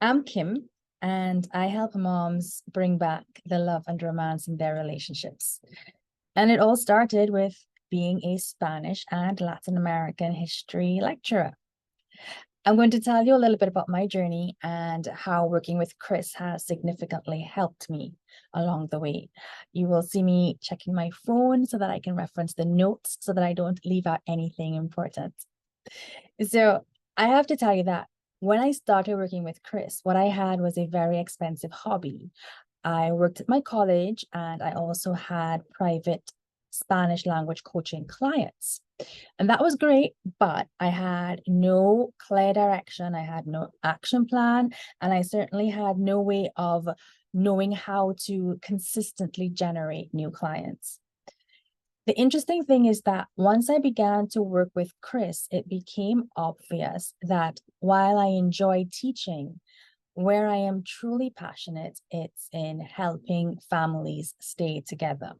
I'm Kim, and I help moms bring back the love and romance in their relationships. And it all started with being a Spanish and Latin American history lecturer. I'm going to tell you a little bit about my journey and how working with Kris has significantly helped me along the way. You will see me checking my phone so that I can reference the notes so that I don't leave out anything important. So I have to tell you that when I started working with Kris, what I had was a very expensive hobby. I worked at my college and I also had private Spanish language coaching clients. And that was great, but I had no clear direction. I had no action plan, and I certainly had no way of knowing how to consistently generate new clients. The interesting thing is that once I began to work with Kris, it became obvious that while I enjoy teaching, where I am truly passionate, it's in helping families stay together.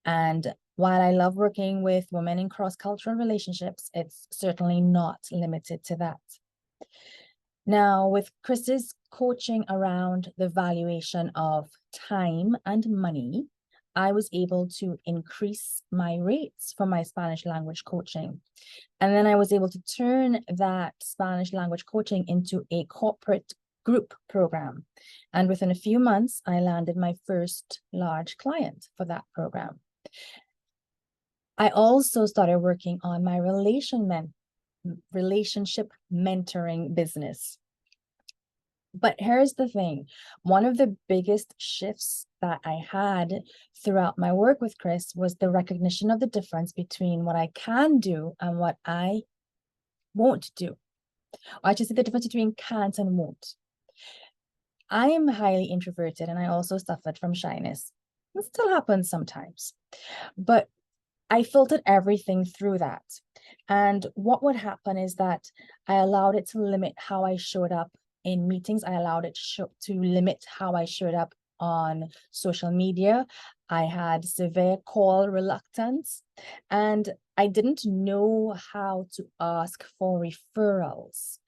And while I love working with women in cross-cultural relationships, it's certainly not limited to that. Now, with Kris's coaching around the valuation of time and money, I was able to increase my rates for my Spanish language coaching. And then I was able to turn that Spanish language coaching into a corporate group program. And within a few months, I landed my first large client for that program. I also started working on my relationship mentoring business. But here's the thing. One of the biggest shifts that I had throughout my work with Kris was the recognition of the difference between what I can do and what I won't do. Or I should say the difference between can't and won't. I am highly introverted and I also suffered from shyness. It still happens sometimes. But I filtered everything through that. And what would happen is that I allowed it to limit how I showed up in meetings. I allowed it to limit how I showed up on social media. I had severe call reluctance, and I didn't know how to ask for referrals,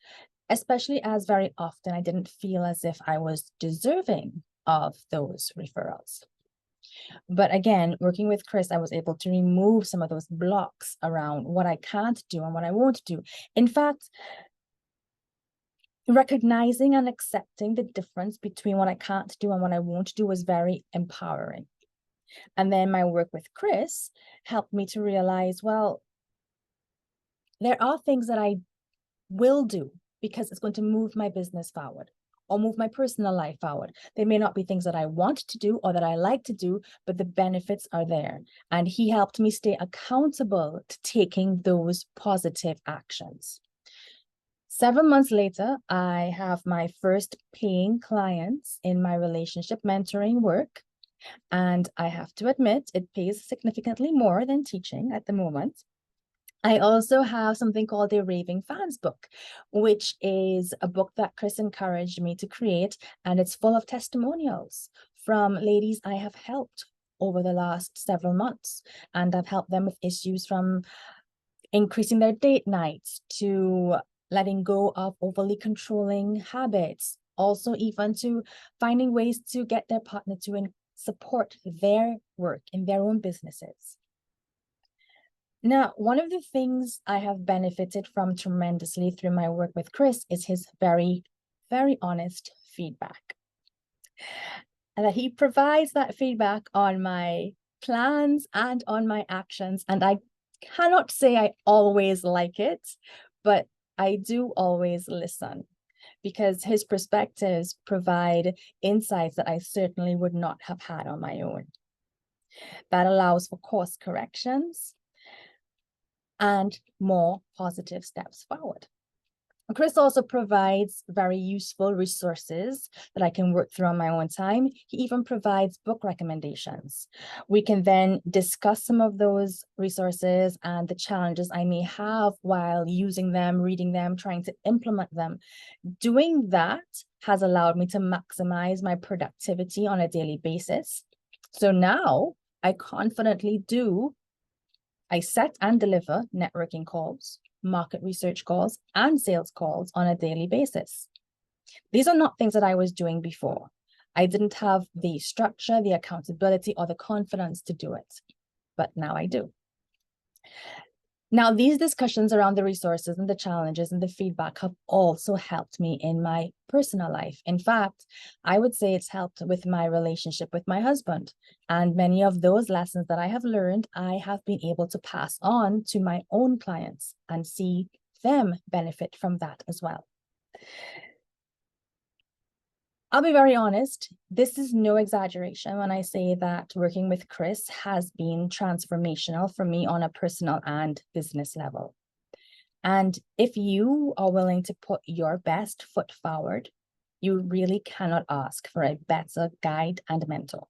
especially as very often I didn't feel as if I was deserving of those referrals. But again, working with Kris, I was able to remove some of those blocks around what I can't do and what I won't do. In fact, recognizing and accepting the difference between what I can't do and what I won't do was very empowering. And then my work with Kris helped me to realize, well, there are things that I will do because it's going to move my business forward or move my personal life forward. They may not be things that I want to do or that I like to do, but the benefits are there. And he helped me stay accountable to taking those positive actions. 7 months later, I have my first paying clients in my relationship mentoring work. And I have to admit, it pays significantly more than teaching at the moment. I also have something called the Raving Fans book, which is a book that Kris encouraged me to create, and it's full of testimonials from ladies I have helped over the last several months. And I've helped them with issues from increasing their date nights to letting go of overly controlling habits, also even to finding ways to get their partner to support their work in their own businesses. Now, one of the things I have benefited from tremendously through my work with Kris is his very, very honest feedback. And that he provides that feedback on my plans and on my actions. And I cannot say I always like it, but I do always listen because his perspectives provide insights that I certainly would not have had on my own. That allows for course corrections and more positive steps forward. Kris also provides very useful resources that I can work through on my own time. He even provides book recommendations. We can then discuss some of those resources and the challenges I may have while using them, reading them, trying to implement them. Doing that has allowed me to maximize my productivity on a daily basis. So now I confidently I set and deliver networking calls, market research calls, and sales calls on a daily basis. These are not things that I was doing before. I didn't have the structure, the accountability, or the confidence to do it, but now I do. Now, these discussions around the resources and the challenges and the feedback have also helped me in my personal life. In fact, I would say it's helped with my relationship with my husband. And many of those lessons that I have learned, I have been able to pass on to my own clients and see them benefit from that as well. I'll be very honest, this is no exaggeration when I say that working with Kris has been transformational for me on a personal and business level. And if you are willing to put your best foot forward, you really cannot ask for a better guide and mentor.